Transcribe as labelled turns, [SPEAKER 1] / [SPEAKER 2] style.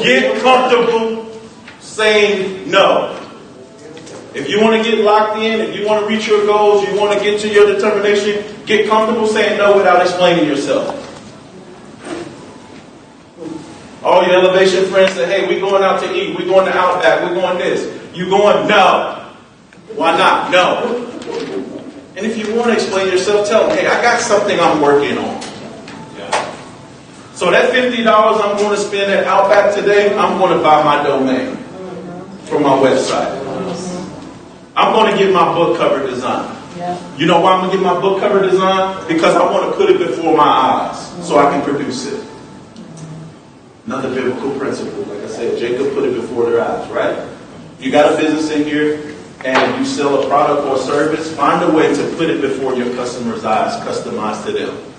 [SPEAKER 1] Get comfortable saying no. If you want to get locked in, if you want to reach your goals, you want to get to your determination, get comfortable saying no without explaining yourself. All your elevation friends say, hey, we're going out to eat, we're going to Outback, we're going this. You going? No. Why not? No. And if you want to explain yourself, tell them, hey, I got something I'm working on. So that $50 I'm going to spend at Outback today, I'm going to buy my domain for my website. I'm going to get my book cover design. You know why I'm going to get my book cover design? Because I want to put it before my eyes so I can produce it. Another biblical principle. Like I said, Jacob put it before their eyes, right? You got a business in here and you sell a product or service, find a way to put it before your customer's eyes, customized to them.